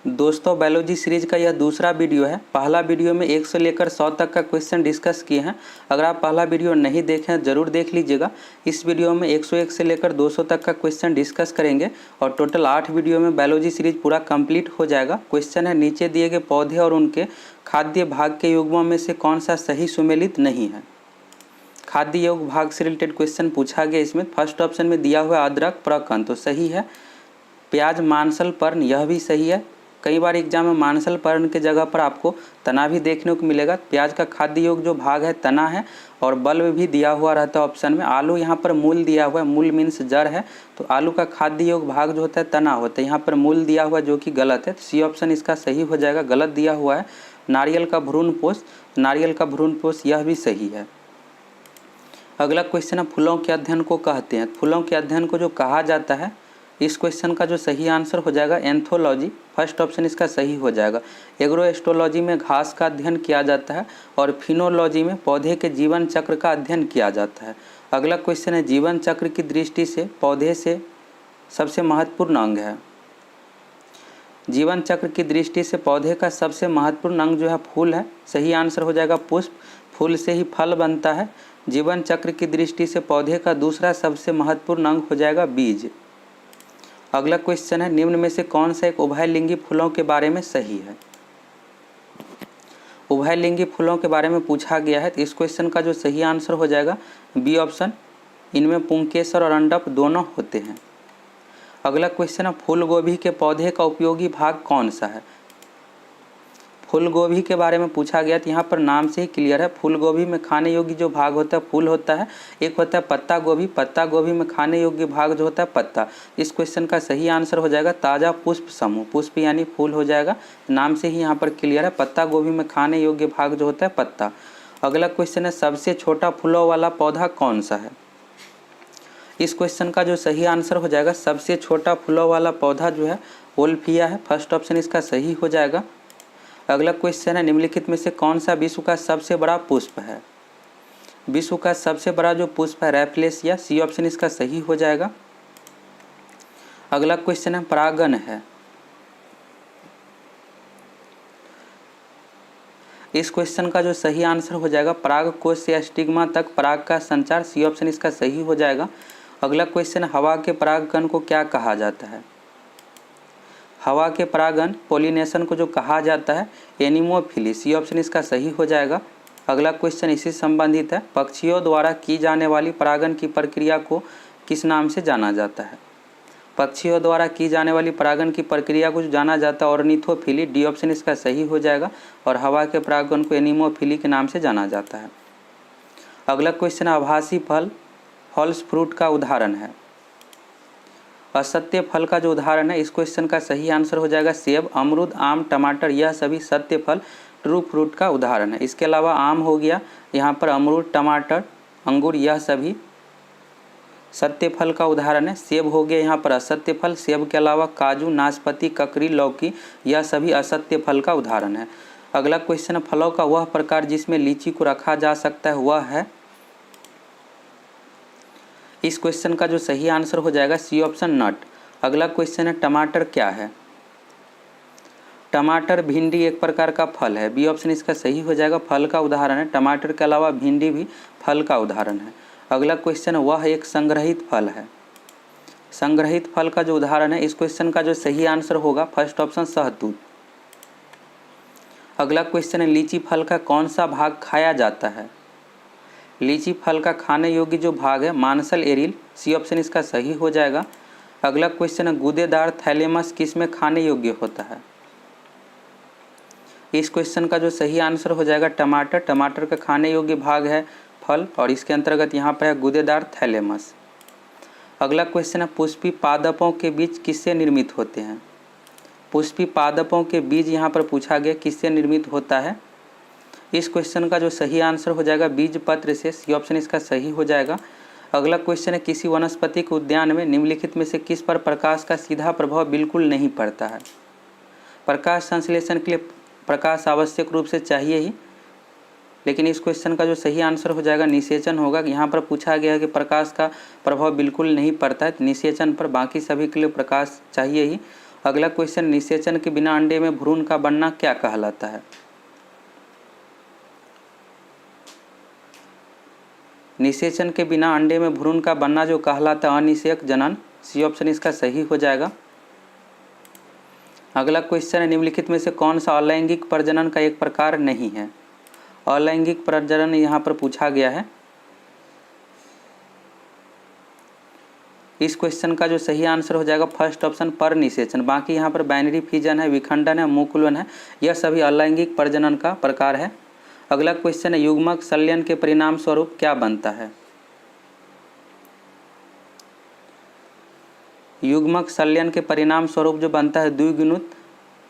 दोस्तों biology series का यह दूसरा वीडियो है। पहला वीडियो में 1 से लेकर 100 तक का क्वेश्चन डिस्कस किए हैं। अगर आप पहला वीडियो नहीं देखें ज़रूर देख लीजिएगा। इस वीडियो में 101 से लेकर 200 तक का क्वेश्चन डिस्कस करेंगे और टोटल 8 वीडियो में बायोलॉजी सीरीज पूरा कंप्लीट हो जाएगा। क्वेश्चन है, नीचे दिए गए पौधे और उनके खाद्य भाग के युग्मों में से कौन सा सही सुमेलित नहीं है। खाद्य योग भाग से रिलेटेड क्वेश्चन पूछा गया। इसमें फर्स्ट ऑप्शन में दिया हुआ अदरक प्रकन तो सही है। प्याज मांसल पर्ण यह भी सही है। कई बार एग्जाम में मांसल पर्ण के जगह पर आपको तना भी देखने को मिलेगा। प्याज का खाद्य योग जो भाग है तना है और बल्ब भी दिया हुआ रहता है ऑप्शन में। आलू यहाँ पर मूल दिया हुआ है, मूल मीन्स जड़ है, तो आलू का खाद्य योग भाग जो होता है तना होता है। यहाँ पर मूल दिया हुआ जो कि गलत है, सी ऑप्शन इसका सही हो जाएगा। गलत दिया हुआ है नारियल का भ्रूणपोष, नारियल का भ्रूणपोष यह भी सही है। अगला क्वेश्चन है, फूलों के अध्ययन को कहते हैं। फूलों के अध्ययन को जो कहा जाता है, इस क्वेश्चन का जो सही आंसर हो जाएगा एंथोलॉजी। फर्स्ट ऑप्शन इसका सही हो जाएगा। एग्रोएस्ट्रोलॉजी में घास का अध्ययन किया जाता है और फिनोलॉजी में पौधे के जीवन चक्र का अध्ययन किया जाता है। अगला क्वेश्चन है, जीवन चक्र की दृष्टि से पौधे से सबसे महत्वपूर्ण अंग है। जीवन चक्र की दृष्टि से पौधे का सबसे महत्वपूर्ण अंग जो है फूल है। सही आंसर हो जाएगा पुष्प। फूल से ही फल बनता है। जीवन चक्र की दृष्टि से पौधे का दूसरा सबसे महत्वपूर्ण अंग हो जाएगा बीज। अगला क्वेश्चन है, निम्न में से कौन सा एक उभयलिंगी फूलों के बारे में सही है। उभयलिंगी फूलों के बारे में पूछा गया है, तो इस क्वेश्चन का जो सही आंसर हो जाएगा बी ऑप्शन। इनमें पुंकेसर और अंडप दोनों होते हैं। अगला क्वेश्चन है, फूल गोभी के पौधे का उपयोगी भाग कौन सा है। फूल गोभी के बारे में पूछा गया, तो यहाँ पर नाम से ही क्लियर है। फूल गोभी में खाने योग्य जो भाग होता है फूल होता है। एक होता है पत्ता गोभी, पत्ता गोभी में खाने योग्य भाग जो होता है पत्ता। इस क्वेश्चन का सही आंसर हो जाएगा ताज़ा पुष्प समूह। पुष्प यानी फूल हो जाएगा, नाम से ही यहाँ पर क्लियर है। पत्ता गोभी में खाने योग्य भाग जो होता है पत्ता। अगला क्वेश्चन है, सबसे छोटा फूलों वाला पौधा कौन सा है। इस क्वेश्चन का जो सही आंसर हो जाएगा सबसे छोटा फूलों वाला पौधा जो है ओल्फिया है। फर्स्ट ऑप्शन इसका सही हो जाएगा। अगला क्वेश्चन है, निम्नलिखित में से कौन सा विश्व का सबसे बड़ा पुष्प है। विश्व का सबसे बड़ा जो पुष्प है रैफलेसिया। सी ऑप्शन इसका सही हो जाएगा। अगला क्वेश्चन है, परागन है। इस क्वेश्चन का जो सही आंसर हो जाएगा पराग कोश से स्टिग्मा तक पराग का संचार। सी ऑप्शन इसका सही हो जाएगा। अगला क्वेश्चन है, हवा के परागकण को क्या कहा जाता है। हवा के परागन पोलिनेशन को जो कहा जाता है एनिमोफिली। सी ऑप्शन इसका सही हो जाएगा। अगला क्वेश्चन इसी संबंधित है, पक्षियों द्वारा की जाने वाली परागन की प्रक्रिया को किस नाम से जाना जाता है। पक्षियों द्वारा की जाने वाली परागन की प्रक्रिया को जो जाना जाता है ऑर्निथोफिली। डी ऑप्शन इसका सही हो जाएगा। और हवा के परागन को एनिमोफिली के नाम से जाना जाता है। अगला क्वेश्चन आभासी फल फॉल्स फ्रूट का उदाहरण है। असत्य फल का जो उदाहरण है, इस क्वेश्चन का सही आंसर हो जाएगा सेब, अमरूद, आम, टमाटर यह सभी सत्य फल ट्रू फ्रूट का उदाहरण है। इसके अलावा आम हो गया, यहाँ पर अमरूद, टमाटर, अंगूर यह सभी सत्य फल का उदाहरण है। सेब हो गया यहाँ पर असत्य फल। सेब के अलावा काजू, नाशपाती, ककड़ी, लौकी यह सभी असत्य फल का उदाहरण है। अगला क्वेश्चन है, फलों का वह प्रकार जिसमें लीची को रखा जा सकता है वह है। इस क्वेश्चन का जो सही आंसर हो जाएगा सी ऑप्शन नट। अगला क्वेश्चन है, टमाटर क्या है। टमाटर भिंडी एक प्रकार का फल है। बी ऑप्शन इसका सही हो जाएगा। फल का उदाहरण है। टमाटर के अलावा भिंडी भी फल का उदाहरण है। अगला क्वेश्चन है, वह एक संग्रहित फल है। संग्रहित फल का जो उदाहरण है, इस क्वेश्चन का जो सही आंसर होगा फर्स्ट ऑप्शन शहतूत। अगला क्वेश्चन है, लीची फल का कौन सा भाग खाया जाता है। लीची फल का खाने योग्य जो भाग है मांसल एरिल। सी ऑप्शन इसका सही हो जाएगा। अगला क्वेश्चन है, गूदेदार थैलेमस किस में खाने योग्य होता है। इस क्वेश्चन का जो सही आंसर हो जाएगा टमाटर। टमाटर का खाने योग्य भाग है फल और इसके अंतर्गत यहाँ पर है गूदेदार थैलेमस। अगला क्वेश्चन है, पुष्पी पादपों के बीज किससे निर्मित होते हैं। पुष्पी पादपों के बीज यहाँ पर पूछा गया किससे निर्मित होता है। इस क्वेश्चन का जो सही आंसर हो जाएगा बीज पत्र से। सी ऑप्शन इसका सही हो जाएगा। अगला क्वेश्चन है, किसी वनस्पति के उद्यान में निम्नलिखित में से किस पर प्रकाश का सीधा प्रभाव बिल्कुल नहीं पड़ता है। प्रकाश संश्लेषण के लिए प्रकाश आवश्यक रूप से चाहिए ही, लेकिन इस क्वेश्चन का जो सही आंसर हो जाएगा निषेचन होगा। यहाँ पर पूछा गया है कि प्रकाश का प्रभाव बिल्कुल नहीं पड़ता है, निषेचन पर। बाकी सभी के लिए प्रकाश चाहिए ही। अगला क्वेश्चन, निषेचन के बिना अंडे में भ्रूण का बनना क्या कहलाता है? निषेचन के बिना अंडे में भ्रूण का बनना जो कहलाता है अनिषेक जनन। सी ऑप्शन इसका सही हो जाएगा। अगला क्वेश्चन है, निम्नलिखित में से कौन सा अलैंगिक प्रजनन का एक प्रकार नहीं है? अलैंगिक प्रजनन यहाँ पर पूछा गया है। इस क्वेश्चन का जो सही आंसर हो जाएगा फर्स्ट ऑप्शन पर निषेचन। बाकी यहाँ पर बाइनरी फिजन है, विखंडन है, मुकुलन है, यह सभी अलैंगिक प्रजनन का प्रकार है। अगला क्वेश्चन है, युग्मक संलयन के परिणाम स्वरूप क्या बनता है? युग्मक संलयन के परिणाम स्वरूप जो बनता है द्विगुणित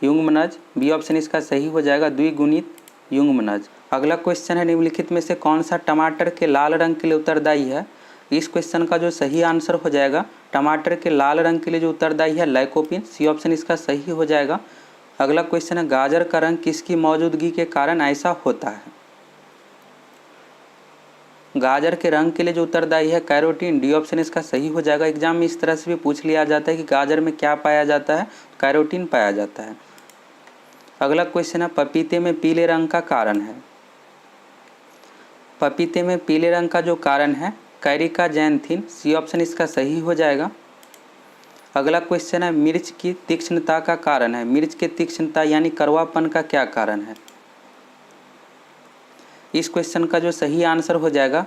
युग्मनज। बी ऑप्शन इसका सही हो जाएगा, द्विगुणित युग्मनज। अगला क्वेश्चन है, निम्नलिखित में से कौन सा टमाटर के लाल रंग के लिए उत्तरदायी है? इस क्वेश्चन का जो सही आंसर हो जाएगा, टमाटर के लाल रंग के लिए जो उत्तरदायी है लाइकोपिन। सी ऑप्शन इसका सही हो जाएगा। अगला क्वेश्चन है, गाजर का रंग किसकी मौजूदगी के कारण ऐसा होता है? गाजर के रंग के लिए जो उत्तरदायी है कैरोटीन। डी ऑप्शन इसका सही हो जाएगा। एग्जाम में इस तरह से भी पूछ लिया जाता है कि गाजर में क्या पाया जाता है? कैरोटीन पाया जाता है। अगला क्वेश्चन है, पपीते में पीले रंग का कारण है? पपीते में पीले रंग का जो कारण है कैरिका जैंथिन। सी ऑप्शन इसका सही हो जाएगा। अगला क्वेश्चन है, मिर्च की तीक्ष्णता का कारण है? मिर्च के तीक्ष्णता यानी कड़वापन का क्या कारण है? इस क्वेश्चन का जो सही आंसर हो जाएगा,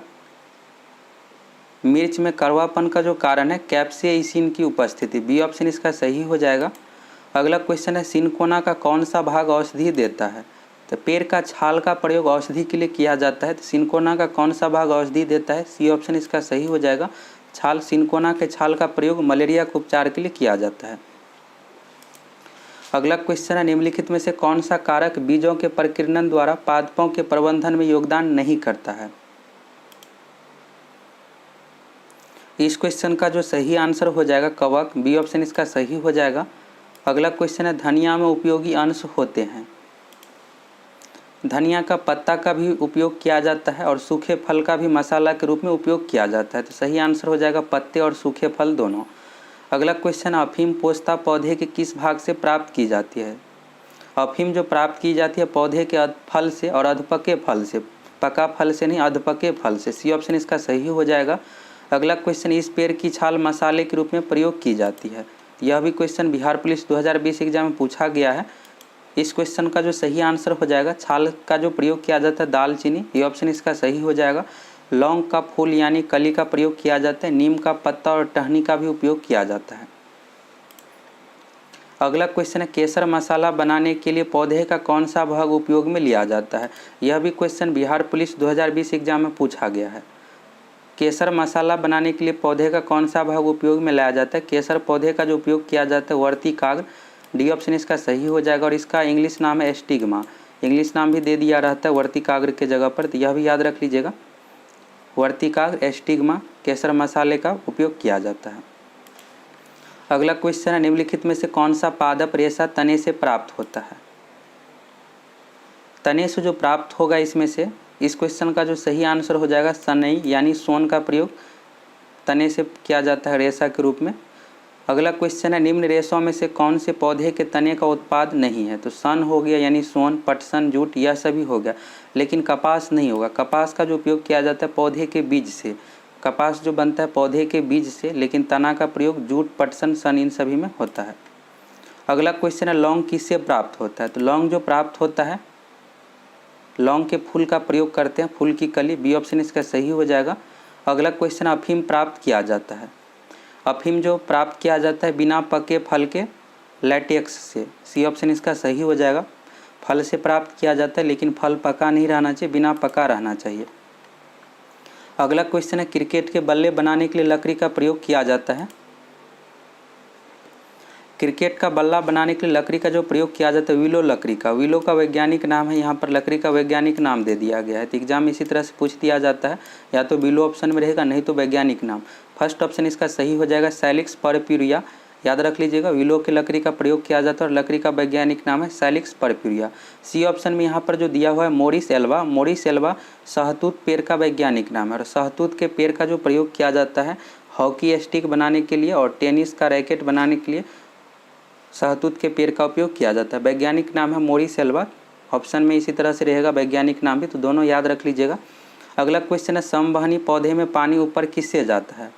मिर्च में कड़वापन का जो कारण है कैप्सेइसिन की उपस्थिति। बी ऑप्शन इसका सही हो जाएगा। अगला क्वेश्चन है, सिनकोना का कौन सा भाग औषधि देता है? तो पेड़ का छाल का प्रयोग औषधि के लिए किया जाता है, तो सिनकोना का कौन सा भाग औषधि देता है? सी ऑप्शन इसका सही हो जाएगा। छाल, सिनकोना के छाल का प्रयोग मलेरिया के उपचार के लिए किया जाता है। अगला क्वेश्चन है, निम्नलिखित में से कौन सा कारक बीजों के प्रकीर्णन द्वारा पादपों के प्रबंधन में योगदान नहीं करता है? इस क्वेश्चन का जो सही आंसर हो जाएगा कवक। बी ऑप्शन इसका सही हो जाएगा। अगला क्वेश्चन है, धनिया में उपयोगी अंश होते हैं? धनिया का पत्ता का भी उपयोग किया जाता है और सूखे फल का भी मसाला के रूप में उपयोग किया जाता है, तो सही आंसर हो जाएगा पत्ते और सूखे फल दोनों। अगला क्वेश्चन, अफीम पोस्ता पौधे के किस भाग से प्राप्त की जाती है? अफीम जो प्राप्त की जाती है पौधे के फल से और अधपके फल से, पका फल से नहीं, अधपके फल से। सी ऑप्शन इसका सही हो जाएगा। अगला क्वेश्चन, इस पेड़ की छाल मसाले के रूप में प्रयोग की जाती है? यह भी क्वेश्चन बिहार पुलिस 2020 एग्जाम में पूछा गया है। इस क्वेश्चन का जो सही आंसर हो जाएगा, छाल का जो प्रयोग किया जाता है दालचीनी। ये ऑप्शन इसका सही हो जाएगा। लौंग का फूल यानी कली का प्रयोग किया जाता है। नीम का पत्ता और टहनी का भी उपयोग किया जाता है। अगला क्वेश्चन है, केसर मसाला बनाने के लिए पौधे का कौन सा भाग उपयोग में लिया जाता है? यह भी क्वेश्चन बिहार पुलिस 2020 एग्जाम में पूछा गया है। केसर मसाला बनाने के लिए पौधे का कौन सा भाग उपयोग में लाया जाता है? केसर पौधे का जो उपयोग किया जाता है वर्तिकाग्र। डी ऑप्शन इसका सही हो जाएगा और इसका इंग्लिश नाम है एस्टिग्मा। इंग्लिश नाम भी दे दिया रहता है वर्तिकाग्र के जगह पर, तो यह भी याद रख लीजिएगा। वर्तिकाग्र, एस्टिग्मा, केसर मसाले का उपयोग किया जाता है। अगला क्वेश्चन है, निम्नलिखित में से कौन सा पादप रेशा तने से प्राप्त होता है? तने से जो प्राप्त होगा इसमें से, इस क्वेश्चन का जो सही आंसर हो जाएगा सनई यानी सोन का प्रयोग तने से किया जाता है रेशा के रूप में। अगला क्वेश्चन है, निम्न रेशों में से कौन से पौधे के तने का उत्पाद नहीं है? तो सन हो गया यानी सोन, पटसन, जूट, यह सभी हो गया, लेकिन कपास नहीं होगा। कपास का जो उपयोग किया जाता है पौधे के बीज से, कपास जो बनता है पौधे के बीज से, लेकिन तना का प्रयोग जूट, पटसन, सन इन सभी में होता है। अगला क्वेश्चन है, लौंग किससे प्राप्त होता है? तो लौंग जो प्राप्त होता है, लौंग के फूल का प्रयोग करते हैं, फूल की कली। बी ऑप्शन इसका सही हो जाएगा। अगला क्वेश्चन, अफीम प्राप्त किया जाता है? अफीम जो प्राप्त किया जाता है बिना पके फल के लैटेक्स से। सी ऑप्शन इसका सही हो जाएगा। फल से प्राप्त किया जाता है लेकिन फल पका नहीं रहना चाहिए, बिना पका रहना चाहिए। अगला क्वेश्चन है, क्रिकेट के बल्ले बनाने के लिए लकड़ी का प्रयोग किया जाता है? क्रिकेट का बल्ला बनाने के लिए लकड़ी का जो प्रयोग किया जाता है विलो लकड़ी का। विलो का वैज्ञानिक नाम है, यहाँ पर लकड़ी का वैज्ञानिक नाम दे दिया गया है। तो एग्जाम में इसी तरह से पूछ दिया जाता है, या तो विलो ऑप्शन में रहेगा, नहीं तो वैज्ञानिक नाम। फर्स्ट ऑप्शन इसका सही हो जाएगा सैलिक्स पर्प्यूरिया। याद रख लीजिएगा, विलो के लकड़ी का प्रयोग किया जाता है और लकड़ी का वैज्ञानिक नाम है सैलिक्स पर्प्यूरिया। सी ऑप्शन में यहाँ पर जो दिया हुआ है मोरिस एल्वा। मोरिस एल्वा शहतूत पेड़ का वैज्ञानिक नाम है और शहतूत के पेड़ का जो प्रयोग किया जाता है हॉकी स्टिक बनाने के लिए और टेनिस का रैकेट बनाने के लिए शहतूत के पेड़ का उपयोग किया जाता है। वैज्ञानिक नाम है मोरी सेल्वा, ऑप्शन में इसी तरह से रहेगा वैज्ञानिक नाम भी, तो दोनों याद रख लीजिएगा। अगला क्वेश्चन है समवहनी पौधे में पानी ऊपर किससे जाता है।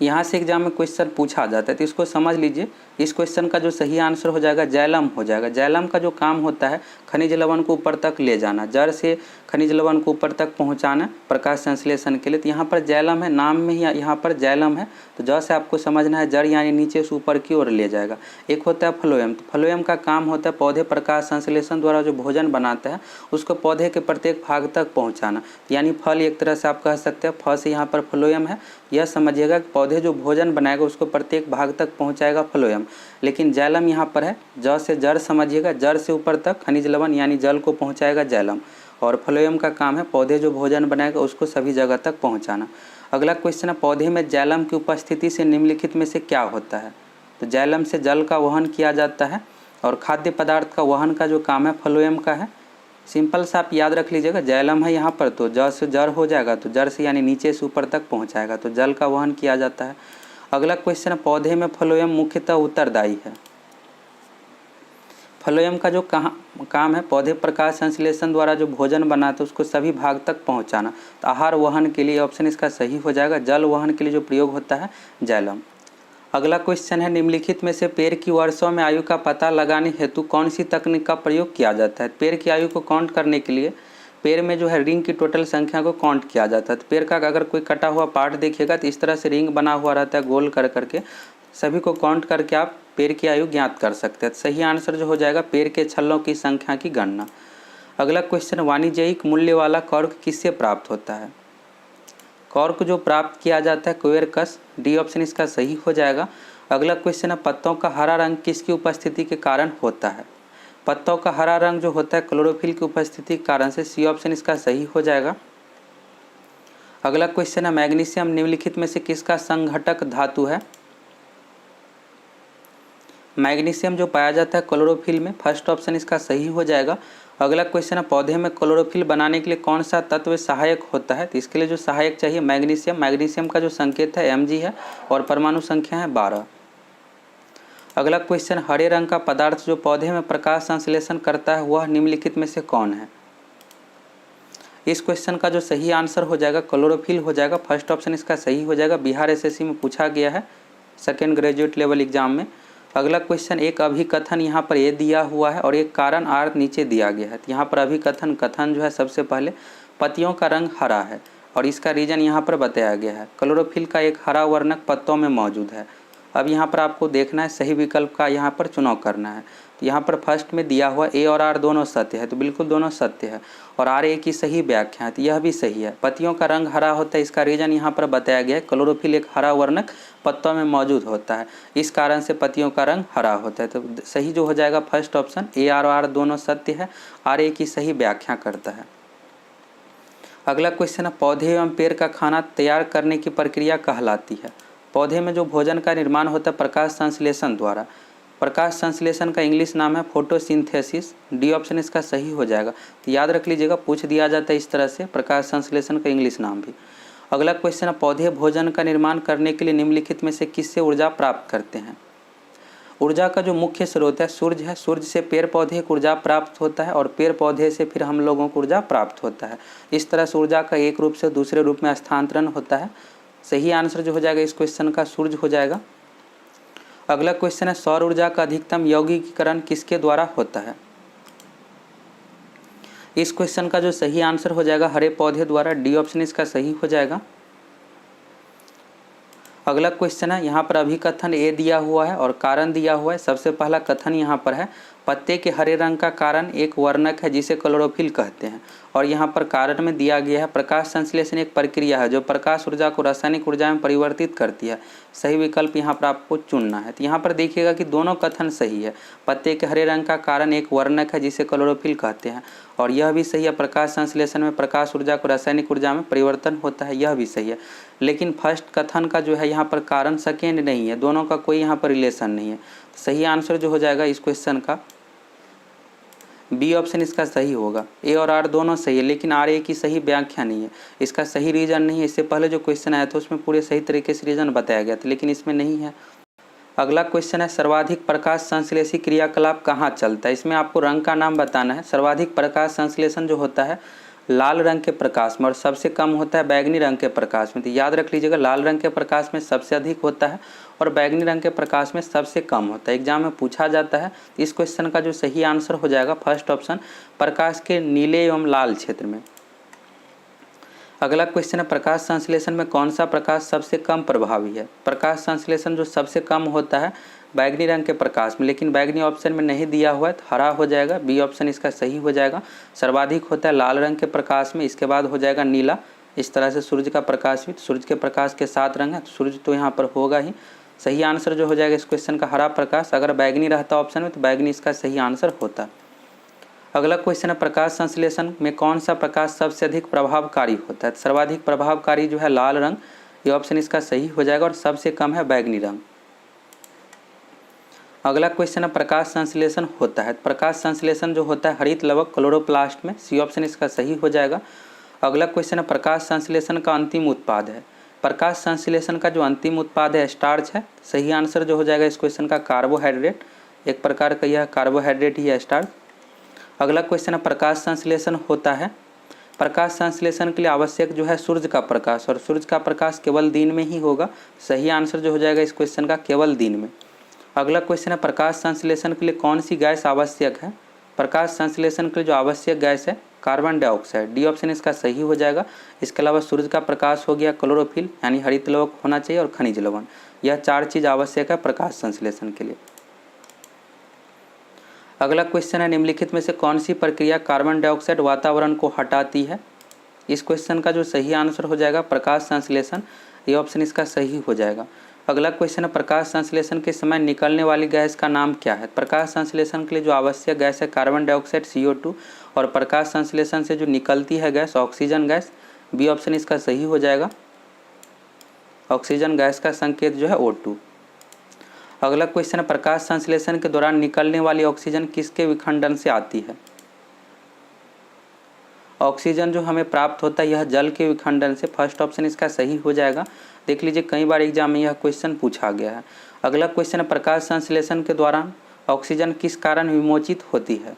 यहाँ से एग्जाम में क्वेश्चन पूछा जाता है तो इसको समझ लीजिए। इस क्वेश्चन का जो सही आंसर हो जाएगा जैलम हो जाएगा। जैलम का जो काम होता है खनिज लवण को ऊपर तक ले जाना, जड़ से खनिज लवण को ऊपर तक पहुँचाना प्रकाश संश्लेषण के लिए। तो यहाँ पर जैलम है, नाम में ही यहाँ पर जैलम है, तो जड़ से आपको समझना है जड़ यानी नीचे से ऊपर की ओर ले जाएगा। एक होता है फ्लोएम, तो फ्लोएम का काम होता है पौधे प्रकाश संश्लेषण द्वारा जो भोजन बनाता है उसको पौधे के प्रत्येक भाग तक पहुँचाना, यानी फल एक तरह से आप कह सकते हैं। फ से यहाँ पर फ्लोएम है, यह समझिएगा कि पौधे जो भोजन बनाएगा उसको प्रत्येक भाग तक पहुंचाएगा फ्लोएम। लेकिन जैलम यहाँ पर है, ज से जड़ समझिएगा, जड़ से ऊपर तक खनिज लवण यानी जल को पहुंचाएगा जैलम, और फ्लोएम का काम है पौधे जो भोजन बनाएगा उसको सभी जगह तक पहुंचाना। अगला क्वेश्चन है पौधे में जैलम की उपस्थिति से निम्नलिखित में से क्या होता है। तो जैलम से जल का वहन किया जाता है और खाद्य पदार्थ का वहन का जो काम है फ्लोएम का है। सिंपल सा आप याद रख लीजिएगा, जैलम है यहाँ पर तो ज से जड़ हो जाएगा, तो जड़ से यानी नीचे से ऊपर तक पहुँचाएगा, तो जल का वहन किया जाता है। अगला क्वेश्चन है पौधे में फ्लोएम मुख्यतः उत्तरदायी है। फ्लोएम का जो काम है पौधे प्रकाश संश्लेषण द्वारा जो भोजन बनाते हैं उसको सभी भाग तक पहुँचाना, तो आहार वहन के लिए ऑप्शन इसका सही हो जाएगा। जल वहन के लिए जो प्रयोग होता है जैलम। अगला क्वेश्चन है निम्नलिखित में से पेड़ की वर्षों में आयु का पता लगाने हेतु कौन सी तकनीक का प्रयोग किया जाता है। पेड़ की आयु को काउंट करने के लिए पेड़ में जो है रिंग की टोटल संख्या को काउंट किया जाता है। तो पेड़ का अगर कोई कटा हुआ पार्ट देखिएगा तो इस तरह से रिंग बना हुआ रहता है गोल कर करके, सभी को काउंट करके आप पेड़ की आयु ज्ञात कर सकते हैं। सही आंसर जो हो जाएगा पेड़ के छल्लों की संख्या की गणना। अगला क्वेश्चन वाणिज्यिक मूल्य वाला कॉर्क किससे प्राप्त होता है। कॉर्क जो प्राप्त किया जाता है क्वेरकस, डी ऑप्शन इसका सही हो जाएगा। अगला क्वेश्चन है पत्तों का हरा रंग किसकी उपस्थिति के कारण होता है। पत्तों का हरा रंग जो होता है क्लोरोफिल की उपस्थिति के कारण से, सी ऑप्शन इसका सही हो जाएगा। अगला क्वेश्चन है मैग्नीशियम निम्नलिखित में से किसका संघटक धातु है। मैग्नीशियम जो पाया जाता है क्लोरोफिल में, फर्स्ट ऑप्शन इसका सही हो जाएगा। अगला क्वेश्चन है पौधे में क्लोरोफिल बनाने के लिए कौन सा तत्व सहायक होता है। तो इसके लिए जो सहायक चाहिए मैग्नीशियम। मैग्नीशियम का जो संकेत है Mg है और परमाणु संख्या है 12। अगला क्वेश्चन हरे रंग का पदार्थ जो पौधे में प्रकाश संश्लेषण करता है वह निम्नलिखित में से कौन है। इस क्वेश्चन का जो सही आंसर हो जाएगा क्लोरोफिल हो जाएगा, फर्स्ट ऑप्शन इसका सही हो जाएगा। बिहार SSC में पूछा गया है सेकेंड ग्रेजुएट लेवल एग्जाम में। अगला क्वेश्चन एक अभिकथन यहाँ पर ए दिया हुआ है और एक कारण आर नीचे दिया गया है। तो यहाँ पर कथन जो है सबसे पहले पत्तियों का रंग हरा है और इसका रीजन यहाँ पर बताया गया है। क्लोरोफिल का एक हरा वर्णक पत्तों में मौजूद है। अब यहाँ पर आपको देखना है सही विकल्प का यहाँ पर चुनाव करना है। तो यहाँ पर फर्स्ट में दिया हुआ ए और आर दोनों सत्य है, तो बिल्कुल दोनों सत्य है और आर ए की सही व्याख्या है, तो यह भी सही है। पत्तियों का रंग हरा होता है, इसका रीजन यहाँ पर बताया गया है। क्लोरोफिल एक हरा वर्णक पत्तों में मौजूद होता है, इस कारण से पत्तियों का रंग हरा होता है। तो सही जो हो जाएगा फर्स्ट ऑप्शन, ए और आर दोनों सत्य है, आर ए की सही व्याख्या करता है। अगला क्वेश्चन है पौधे एवं पेड़ का खाना तैयार करने की प्रक्रिया कहलाती है। पौधे में जो भोजन का निर्माण होता है प्रकाश संश्लेषण द्वारा। प्रकाश संश्लेषण का इंग्लिश नाम है फोटोसिंथेसिस, डी ऑप्शन इसका सही हो जाएगा। तो याद रख लीजिएगा, पूछ दिया जाता है इस तरह से प्रकाश संश्लेषण का इंग्लिश नाम भी। अगला क्वेश्चन है पौधे भोजन का निर्माण करने के लिए निम्नलिखित में से किससे ऊर्जा प्राप्त करते हैं। ऊर्जा का जो मुख्य स्रोत है सूर्य है। सूर्य से पेड़ पौधे को ऊर्जा प्राप्त होता है और पेड़ पौधे से फिर हम लोगों को ऊर्जा प्राप्त होता है। इस तरह से ऊर्जा का एक रूप से दूसरे रूप में स्थानांतरण होता है। सही आंसर जो हो जाएगा इस क्वेश्चन का सूर्य हो जाएगा। अगला क्वेश्चन है सौर ऊर्जा का अधिकतम यौगिकीकरण किसके द्वारा होता है। इस क्वेश्चन का जो सही आंसर हो जाएगा हरे पौधे द्वारा, डी ऑप्शन इसका सही हो जाएगा। अगला क्वेश्चन है यहाँ पर अभिकथन ए दिया हुआ है और कारण दिया हुआ है। सबसे पहला कथन यहाँ पर है पत्ते के हरे रंग का कारण एक वर्णक है जिसे क्लोरोफिल कहते हैं, और यहाँ पर कारण में दिया गया है प्रकाश संश्लेषण एक प्रक्रिया है जो प्रकाश ऊर्जा को रासायनिक ऊर्जा में परिवर्तित करती है। सही विकल्प यहाँ पर आपको चुनना है। तो यहाँ पर देखिएगा कि दोनों कथन सही है। पत्ते के हरे रंग का कारण एक वर्णक है जिसे क्लोरोफिल कहते हैं, और यह भी सही है प्रकाश संश्लेषण में प्रकाश ऊर्जा को रासायनिक ऊर्जा में परिवर्तन होता है, यह भी सही है। लेकिन फर्स्ट कथन का जो है यहाँ पर कारण सेकेंड नहीं है, दोनों का कोई यहाँ पर रिलेशन नहीं है। सही आंसर जो हो जाएगा इस क्वेश्चन का बी ऑप्शन इसका सही होगा। ए और आर दोनों सही है, लेकिन आर ए की सही व्याख्या नहीं है, इसका सही रीजन नहीं है। इससे पहले जो क्वेश्चन आया था उसमें पूरे सही तरीके से रीजन बताया गया था, लेकिन इसमें नहीं है। अगला क्वेश्चन है सर्वाधिक प्रकाश संश्लेषी क्रियाकलाप कहाँ चलता है। इसमें आपको रंग का नाम बताना है। सर्वाधिक प्रकाश संश्लेषण जो होता है लाल रंग के प्रकाश में और सबसे कम होता है बैगनी रंग के प्रकाश में। तो याद रख लीजिएगा, लाल रंग के प्रकाश में सबसे अधिक होता है और बैगनी रंग के प्रकाश में सबसे कम होता है। एग्जाम में पूछा जाता है। इस क्वेश्चन का जो सही आंसर हो जाएगा फर्स्ट ऑप्शन, प्रकाश के नीले एवं लाल क्षेत्र में। अगला क्वेश्चन है प्रकाश संश्लेषण में कौन सा प्रकाश सबसे कम प्रभावी है। प्रकाश संश्लेषण जो सबसे कम होता है बैगनी रंग के प्रकाश में, लेकिन बैगनी ऑप्शन में नहीं दिया हुआ है तो हरा हो जाएगा। बी ऑप्शन इसका सही हो जाएगा। सर्वाधिक होता है लाल रंग के प्रकाश में, इसके बाद हो जाएगा नीला। इस तरह से सूर्य का प्रकाश भी, सूर्य के प्रकाश के 7 रंग है तो सूर्य तो यहाँ पर होगा ही। सही आंसर जो हो जाएगा इस क्वेश्चन का हरा प्रकाश। अगर बैगनी रहता ऑप्शन में तो बैगनी इसका सही आंसर होता। अगला क्वेश्चन है प्रकाश संश्लेषण में कौन सा प्रकाश सबसे अधिक प्रभावकारी होता है। सर्वाधिक प्रभावकारी जो है लाल रंग, ये ऑप्शन इसका सही हो जाएगा और सबसे कम है बैगनी रंग। अगला क्वेश्चन है प्रकाश संश्लेषण होता है। प्रकाश संश्लेषण जो होता है हरित लवक क्लोरोप्लास्ट में, सी ऑप्शन इसका सही हो जाएगा। अगला क्वेश्चन है प्रकाश संश्लेषण का अंतिम उत्पाद है। प्रकाश संश्लेषण का जो अंतिम उत्पाद है स्टार्च है। सही आंसर जो हो जाएगा इस क्वेश्चन का कार्बोहाइड्रेट, एक प्रकार का यह कार्बोहाइड्रेट ही है स्टार्च। अगला क्वेश्चन है प्रकाश संश्लेषण होता है। प्रकाश संश्लेषण के लिए आवश्यक जो है सूर्य का प्रकाश, और सूर्य का प्रकाश केवल दिन में ही होगा। सही आंसर जो हो जाएगा इस क्वेश्चन का केवल दिन में। अगला क्वेश्चन है प्रकाश संश्लेषण के लिए कौन सी गैस आवश्यक है। प्रकाश संश्लेषण के लिए जो आवश्यक गैस है कार्बन डाइऑक्साइड, डी ऑप्शन इसका सही हो जाएगा। इसके अलावा सूर्य का प्रकाश हो गया, क्लोरोफिल यानी हरित लवक होना चाहिए और खनिज लवण, यह 4 चीज़ आवश्यक है प्रकाश संश्लेषण के लिए। अगला क्वेश्चन है निम्नलिखित में से कौन सी प्रक्रिया कार्बन डाइऑक्साइड वातावरण को हटाती है। इस क्वेश्चन का जो सही आंसर हो जाएगा प्रकाश संश्लेषण, ये ऑप्शन इसका सही हो जाएगा। अगला क्वेश्चन है प्रकाश संश्लेषण के समय निकलने वाली गैस का नाम क्या है। प्रकाश संश्लेषण के लिए जो आवश्यक गैस है कार्बन डाइऑक्साइड CO2, और प्रकाश संश्लेषण से जो निकलती है gas oxygen gas, B option इसका सही हो जाएगा। ऑक्सीजन गैस का संकेत जो है O2। अगला क्वेश्चन है प्रकाश संश्लेषण के दौरान निकलने वाली ऑक्सीजन किसके विखंडन से आती है। ऑक्सीजन जो हमें प्राप्त होता है यह जल के विखंडन से, फर्स्ट ऑप्शन इसका सही हो जाएगा। देख लीजिए कई बार एग्जाम में यह क्वेश्चन पूछा गया है। अगला क्वेश्चन है प्रकाश संश्लेषण के दौरान ऑक्सीजन किस कारण विमोचित होती है।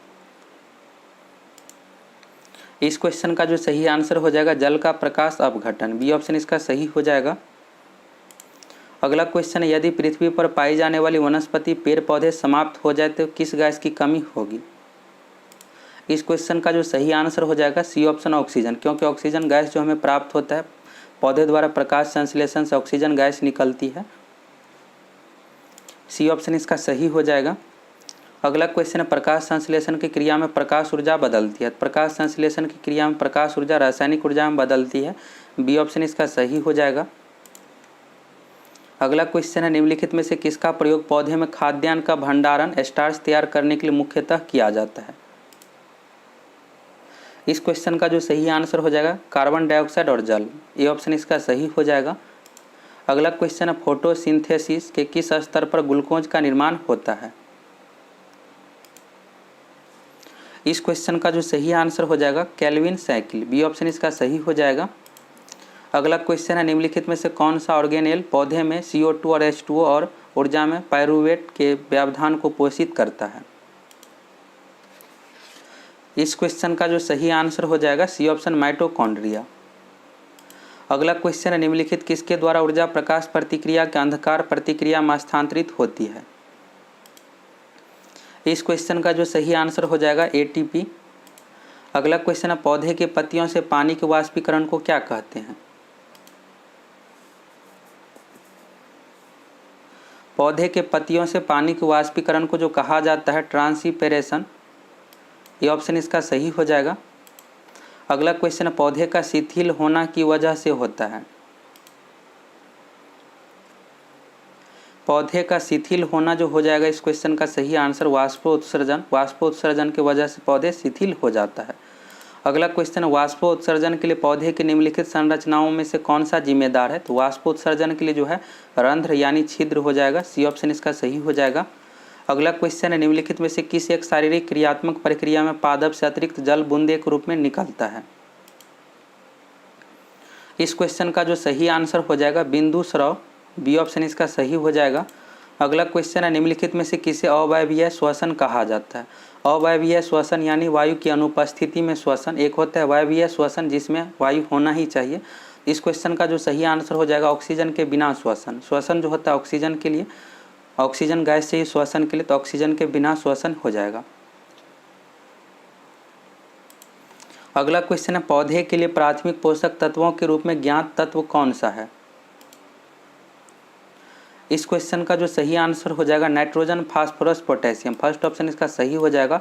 इस क्वेश्चन का जो सही आंसर हो जाएगा जल का प्रकाश अपघटन, बी ऑप्शन इसका सही हो जाएगा। अगला क्वेश्चन है यदि पृथ्वी पर पाई जाने वाली वनस्पति पेड़ पौधे समाप्त हो जाए तो किस गैस की कमी होगी। इस क्वेश्चन का जो सही आंसर हो जाएगा सी ऑप्शन ऑक्सीजन, क्योंकि ऑक्सीजन गैस जो हमें प्राप्त होता है पौधे द्वारा प्रकाश संश्लेषण से ऑक्सीजन गैस निकलती है। सी ऑप्शन इसका सही हो जाएगा। अगला क्वेश्चन है प्रकाश संश्लेषण की क्रिया में प्रकाश ऊर्जा बदलती है। प्रकाश संश्लेषण की क्रिया में प्रकाश ऊर्जा रासायनिक ऊर्जा में बदलती है, बी ऑप्शन इसका सही हो जाएगा। अगला क्वेश्चन है निम्नलिखित में से किसका प्रयोग पौधे में खाद्यान्न का भंडारण स्टार्च तैयार करने के लिए मुख्यतः किया जाता है। इस क्वेश्चन का जो सही आंसर हो जाएगा कार्बन डाइऑक्साइड और जल, ये ऑप्शन इसका सही हो जाएगा। अगला क्वेश्चन है फोटोसिंथेसिस के किस स्तर पर ग्लूकोज का निर्माण होता है। इस क्वेश्चन का जो सही आंसर हो जाएगा केल्विन साइकिल, बी ऑप्शन इसका सही हो जाएगा। अगला क्वेश्चन है निम्नलिखित में से कौन सा ऑर्गेनेल पौधे में CO2 और H2O और ऊर्जा में पायरुवेट के व्यवधान को पोषित करता है। इस क्वेश्चन का जो सही आंसर हो जाएगा सी ऑप्शन माइटोकॉन्ड्रिया। अगला क्वेश्चन है निम्नलिखित किसके द्वारा ऊर्जा प्रकाश प्रतिक्रिया के अंधकार प्रतिक्रिया में स्थानांतरित होती है। इस क्वेश्चन का जो सही आंसर हो जाएगा ATP। अगला क्वेश्चन है पौधे के पत्तियों से पानी के वाष्पीकरण को क्या कहते हैं। पौधे के पत्तियों से पानी के वाष्पीकरण को जो कहा जाता है ट्रांसपिरेशन, ये ऑप्शन इसका सही हो जाएगा। अगला क्वेश्चन है पौधे का शिथिल होना की वजह से होता है। पौधे का शिथिल होना जो हो जाएगा इस क्वेश्चन का सही आंसर वाष्पोत्सर्जन, वाष्पोत्सर्जन की वजह से पौधे शिथिल हो जाता है। अगला क्वेश्चन वाष्पोत्सर्जन के लिए पौधे की निम्नलिखित संरचनाओं में से कौन सा जिम्मेदार है। तो वाष्पोत्सर्जन के लिए जो है रंध्र यानी छिद्र हो जाएगा, सी ऑप्शन इसका सही हो जाएगा। अगला क्वेश्चन है निम्नलिखित में से किस एक शारीरिक क्रियात्मक प्रक्रिया में पादप से अतिरिक्त जल बूंदे के रूप में निकलता है। इस क्वेश्चन का जो सही आंसर हो जाएगा बिंदु स्राव, बी ऑप्शन इसका सही हो जाएगा। अगला क्वेश्चन है, निम्नलिखित में से किसे अवायवीय श्वसन कहा जाता है? अवायवीय श्वसन यानी वायु की अनुपस्थिति में श्वसन। एक होता है वायवीय श्वसन जिसमें वायु होना ही चाहिए। इस क्वेश्चन का जो सही आंसर हो जाएगा ऑक्सीजन के बिना श्वसन। श्वसन जो होता है ऑक्सीजन के लिए, ऑक्सीजन गैस चाहिए श्वसन के लिए, तो ऑक्सीजन के बिना श्वसन हो जाएगा। अगला क्वेश्चन है, पौधे के लिए प्राथमिक पोषक तत्वों के रूप में ज्ञात तत्व कौन सा है? इस क्वेश्चन का जो सही आंसर हो जाएगा nitrogen, phosphorus, potassium. First option इसका सही हो जाएगा।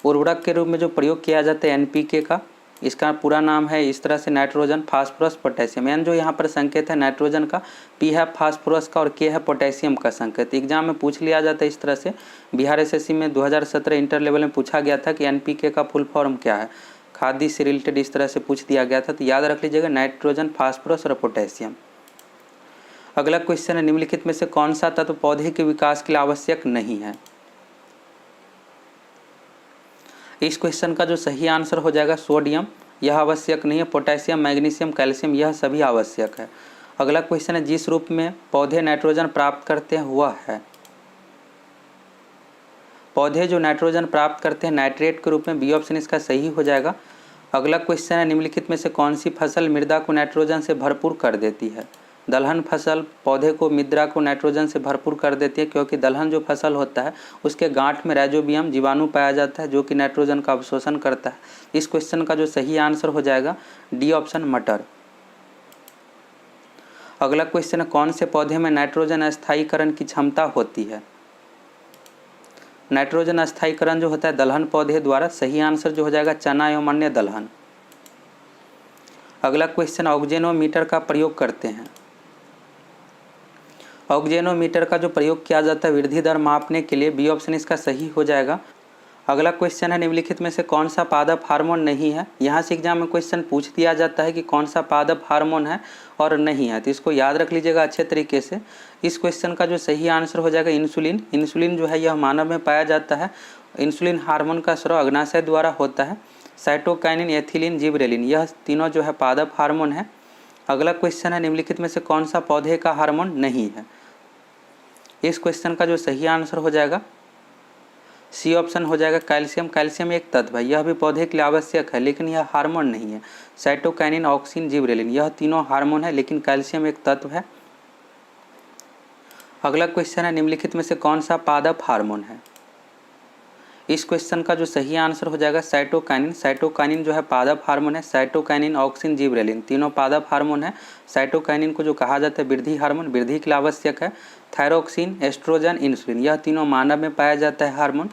उर्वरक के रूप में जो प्रयोग किया जाता है एनपीके का, इसका पूरा नाम है इस तरह से नाइट्रोजन, फास्फोरस, पोटेशियम। एन जो यहाँ पर संकेत है नाइट्रोजन का, पी है फास्फोरस का और के है पोटेशियम का संकेत। एग्जाम में पूछ लिया जाता है इस तरह से। बिहार एसएससी में 2017 इंटर लेवल में पूछा गया था कि एनपीके का फुल फॉर्म क्या है, खाद्य से रिलेटेड इस तरह से पूछ दिया गया था। तो याद रख लीजिएगा नाइट्रोजन, फास्फोरस और पोटेशियम। अगला क्वेश्चन है, निम्नलिखित में से कौन सा तत्व पौधे के विकास के लिए आवश्यक नहीं है? इस क्वेश्चन का जो सही आंसर हो जाएगा सोडियम, यह आवश्यक नहीं है। पोटेशियम, मैग्नीशियम, कैल्शियम यह सभी आवश्यक है। अगला क्वेश्चन है, जिस रूप में पौधे नाइट्रोजन प्राप्त करते हैं वह है? पौधे जो नाइट्रोजन प्राप्त करते हैं नाइट्रेट के रूप में, बी ऑप्शन इसका सही हो जाएगा। अगला क्वेश्चन है, निम्नलिखित में से कौन सी फसल मृदा को नाइट्रोजन से भरपूर कर देती है? दलहन फसल पौधे को, मृदा को नाइट्रोजन से भरपूर कर देती है, क्योंकि दलहन जो फसल होता है उसके गांठ में राइजोबियम जीवाणु पाया जाता है जो कि नाइट्रोजन का अवशोषण करता है। इस क्वेश्चन का जो सही आंसर हो जाएगा डी ऑप्शन, मटर। अगला क्वेश्चन है, कौन से पौधे में नाइट्रोजन स्थायीकरण की क्षमता होती है? नाइट्रोजन स्थायीकरण जो होता है दलहन पौधे द्वारा। सही आंसर जो हो जाएगा चना एवं अन्य दलहन। अगला क्वेश्चन, ऑक्जेनोमीटर का प्रयोग करते हैं। ऑक्जेनोमीटर का जो प्रयोग किया जाता है वृद्धि दर मापने के लिए, बी ऑप्शन इसका सही हो जाएगा। अगला क्वेश्चन है, निम्नलिखित में से कौन सा पादप हार्मोन नहीं है? यहाँ से एग्जाम में क्वेश्चन पूछ दिया जाता है कि कौन सा पादप हार्मोन है और नहीं है, तो इसको याद रख लीजिएगा अच्छे तरीके से। इस क्वेश्चन का जो सही आंसर हो जाएगा इंसुलिन। इंसुलिन जो है यह मानव में पाया जाता है। इंसुलिन हार्मोन का स्राव अग्नाशय द्वारा होता है। साइटोकाइनिन, एथिलीन, जिबरेलिन यह तीनों जो है पादप हार्मोन है। अगला क्वेश्चन है, निम्नलिखित में से कौन सा पौधे का हार्मोन नहीं है? इस क्वेश्चन का जो सही आंसर हो जाएगा सी ऑप्शन हो जाएगा कैल्शियम। कैल्शियम एक तत्व है, यह भी पौधे के लिए आवश्यक है लेकिन यह हार्मोन नहीं है। साइटोकाइनिन, ऑक्सिन, जिबरेलिन यह तीनों हार्मोन है लेकिन कैल्शियम एक तत्व है। अगला क्वेश्चन है, निम्नलिखित में से कौन सा पादप हार्मोन है? इस क्वेश्चन का जो सही आंसर हो जाएगा साइटोकाइनिन। साइटोकाइनिन जो है पादप हार्मोन है। साइटोकाइनिन, ऑक्सिन, जिबरेलिन तीनों पादप हार्मोन है। साइटोकाइनिन को जो कहा जाता है वृद्धि हार्मोन, वृद्धि के लिए आवश्यक है। थायरोक्सिन, एस्ट्रोजन, इंसुलिन यह तीनों मानव में पाया जाता है हार्मोन।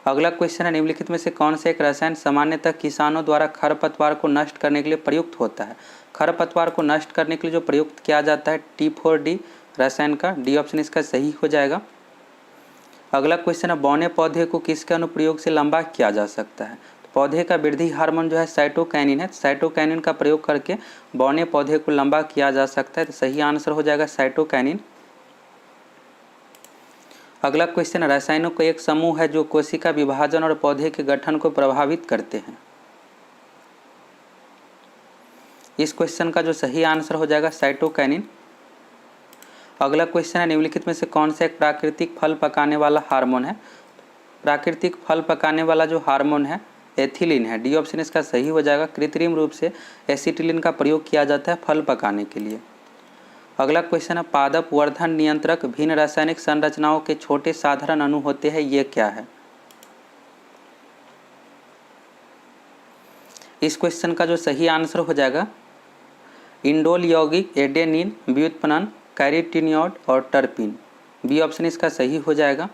अगला क्वेश्चन है, निम्नलिखित में से कौन सा एक रसायन सामान्यतः किसानों द्वारा खरपतवार को नष्ट करने के लिए प्रयुक्त होता है? खरपतवार को नष्ट करने के लिए जो प्रयुक्त किया जाता है T4D रसायन का, डी ऑप्शन इसका सही हो जाएगा। अगला क्वेश्चन है, बौने पौधे को किसके अनुप्रयोग से लंबा किया जा सकता है? तो पौधे का वृद्धि हार्मोन जो है साइटोकाइनिन है। साइटोकाइनिन का प्रयोग करके बौने पौधे को लंबा किया जा सकता है, तो सही आंसर हो जाएगा साइटोकाइनिन। अगला क्वेश्चन, रसायनों का एक समूह है जो कोशिका विभाजन और पौधे के गठन को प्रभावित करते हैं। इस क्वेश्चन का जो सही आंसर हो जाएगा साइटोकाइनिन। अगला क्वेश्चन है, निम्नलिखित में से कौन सा एक प्राकृतिक फल पकाने वाला हार्मोन है? प्राकृतिक फल पकाने वाला जो हार्मोन है एथिलीन है। डी ऑप्शन इसका सही हो जाएगा। कृत्रिम रूप से एसिटिलीन का प्रयोग किया जाता है फल पकाने के लिए। अगला क्वेश्चन है, पादप वर्धन नियंत्रक भिन्न रासायनिक संरचनाओं के छोटे साधारण अणु होते हैं, ये क्या है? इस क्वेश्चन का जो सही आंसर हो जाएगा इंडोल यौगिक, एडेनिन, व्युत्पन्न, कैरोटीनॉयड और टर्पिन। बी ऑप्शन इसका सही हो जाएगा।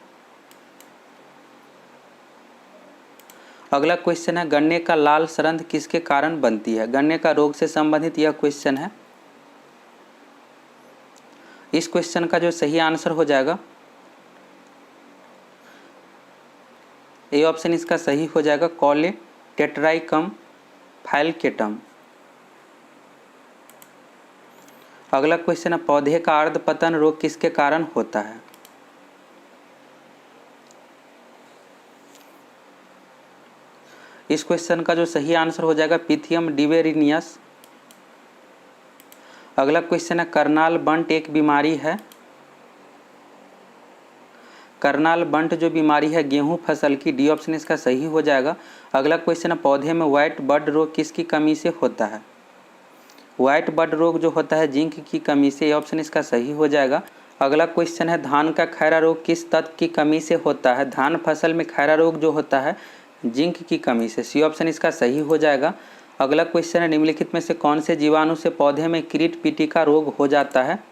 अगला क्वेश्चन है, गन्ने का लाल सरंध किसके कारण बनती है? गन्ने का रोग से संबंधित यह क्वेश्चन है। इस क्वेश्चन का जो सही आंसर हो जाएगा ए ऑप्शन इसका सही हो जाएगा कॉलेटेट्राइकम फाइलकेटम। अगला क्वेश्चन है, पौधे का अर्ध पतन रोग किसके कारण होता है? इस क्वेश्चन का जो सही आंसर हो जाएगा पिथियम डिवेरिनियस। अगला क्वेश्चन है, करनाल बंट एक बीमारी है। करनाल बंट जो बीमारी है गेहूं फसल की, डी ऑप्शन इसका सही हो जाएगा। अगला क्वेश्चन है पौधे में व्हाइट बड रोग किसकी कमी से होता है? व्हाइट बड रोग जो होता है जिंक की कमी से, ऑप्शन इसका सही हो जाएगा। अगला क्वेश्चन है धान का खैरा रोग किस तत्व की कमी से होता है? धान फसल में खैरा रोग जो होता है जिंक की कमी से, सी ऑप्शन इसका सही हो जाएगा। अगला क्वेश्चन है निम्नलिखित में से कौन से जीवाणु से पौधे में कीट पीटिका रोग हो जाता है?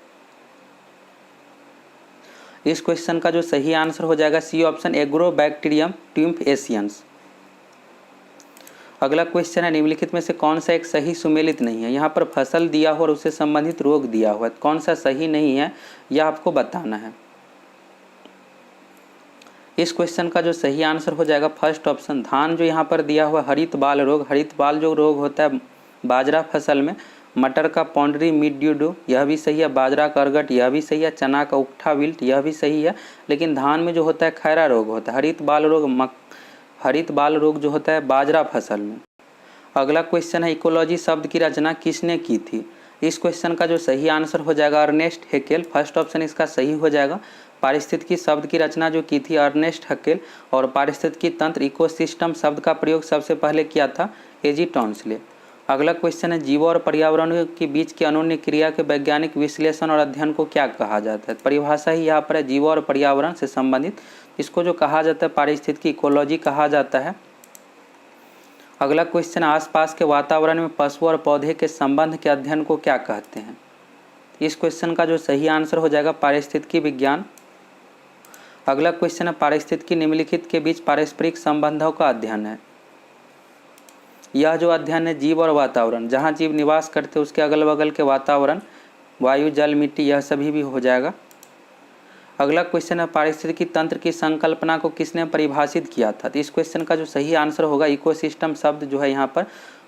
इस क्वेश्चन का जो सही आंसर हो जाएगा सी ऑप्शन एग्रोबैक्टीरियम ट्यूम्फेसियंस। अगला क्वेश्चन है निम्नलिखित में से कौन सा एक सही सुमेलित नहीं है? यहाँ पर फसल दिया हो और उससे संबंधित रोग दिया हुआ है, कौन सा सही नहीं है यह आपको बताना है। इस क्वेश्चन का जो सही आंसर हो जाएगा फर्स्ट ऑप्शन, धान जो यहाँ पर दिया हुआ हरित बाल रोग, हरित बाल जो रोग होता है बाजरा फसल में, मटर का पौंडरी मिड्यूडो यह भी सही है, बाजरा का अर्गट यह भी सही है, चना का उकठा विल्ट यह भी सही है, लेकिन धान में जो होता है खैरा रोग होता है। हरित बाल रोग जो होता है बाजरा फसल में। अगला क्वेश्चन है इकोलॉजी शब्द की रचना किसने की थी? इस क्वेश्चन का जो सही आंसर हो जाएगा अर्नेस्ट हेकेल, फर्स्ट ऑप्शन इसका सही हो जाएगा। पारिस्थितिकी शब्द की रचना जो की थी अर्नेस्ट हेकेल, और पारिस्थितिकी तंत्र इकोसिस्टम शब्द का प्रयोग सबसे पहले किया था एजी टॉन्सले। अगला क्वेश्चन है जीवों और पर्यावरण के बीच की अनोन्य क्रिया के वैज्ञानिक विश्लेषण और अध्ययन को क्या कहा जाता है? परिभाषा ही यहाँ पर है जीवों और पर्यावरण से संबंधित, इसको जो कहा जाता है पारिस्थितिकी इकोलॉजी कहा जाता है। अगला क्वेश्चन आसपास के वातावरण में पशु और पौधे के संबंध के अध्ययन को क्या कहते हैं? इस क्वेश्चन का जो सही आंसर हो जाएगा पारिस्थितिकी विज्ञान। अगला क्वेश्चन है पारिस्थितिकी निम्नलिखित के बीच पारस्परिक संबंधों का अध्ययन है। यह जो अध्ययन है जीव और वातावरण, जहाँ जीव निवास करते उसके अगल बगल के वातावरण, वायु जल मिट्टी यह सभी भी हो जाएगा। अगला क्वेश्चन है पारिस्थितिकी तंत्र की संकल्पना को किसने परिभाषित किया था? तो इस क्वेश्चन का जो सही आंसर होगा इकोसिस्टम शब्द जो है यहाँ पर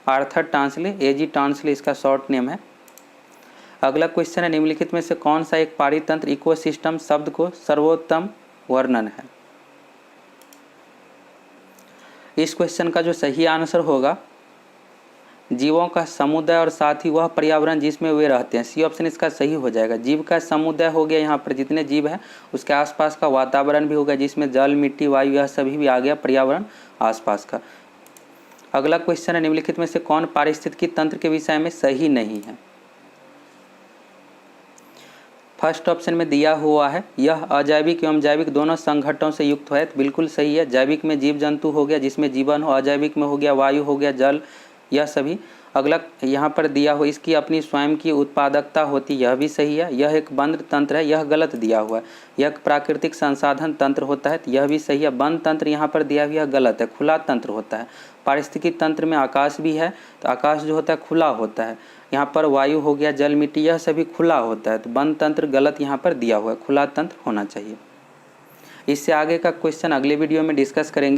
आर्थर टांसले, एजी टांसले इसका शॉर्ट नेम है। अगला क्वेश्चन है निम्नलिखित में से कौन सा एक पारितंत्र इकोसिस्टम शब्द को सर्वोत्तम वर्णन है? इस क्वेश्चन का जो सही आंसर होगा जीवों का समुदाय और साथ ही वह पर्यावरण जिसमें वे रहते हैं, सी ऑप्शन इसका सही हो जाएगा। जीव का समुदाय हो गया, यहाँ पर जितने जीव हैं उसके आसपास का वातावरण भी हो गया जिसमें जल मिट्टी वायु यह सभी भी आ गया पर्यावरण आसपास का। अगला क्वेश्चन है निम्नलिखित में से कौन पारिस्थितिकी तंत्र के विषय में सही नहीं है? फर्स्ट ऑप्शन में दिया हुआ है यह अजैविक एवं जैविक दोनों संघटनों से युक्त है, बिल्कुल सही है। जैविक में जीव जंतु हो गया जिसमें जीवन हो, अजैविक में हो गया वायु हो गया जल यह सभी। अगला यहाँ पर दिया हो इसकी अपनी स्वयं की उत्पादकता होती, यह भी सही है। यह एक बंद तंत्र है, यह गलत दिया हुआ है। यह प्राकृतिक संसाधन तंत्र होता है, यह भी सही है। बंद तंत्र यहाँ पर दिया हुआ गलत है, खुला तंत्र होता है। पारिस्थितिकी तंत्र में आकाश भी है, तो आकाश जो होता है खुला होता है। यहाँ पर वायु हो गया जल मिट्टी यह सभी खुला होता है, तो बंद तंत्र गलत यहाँ पर दिया हुआ है, खुला तंत्र होना चाहिए। इससे आगे का क्वेश्चन अगले वीडियो में डिस्कस करेंगे।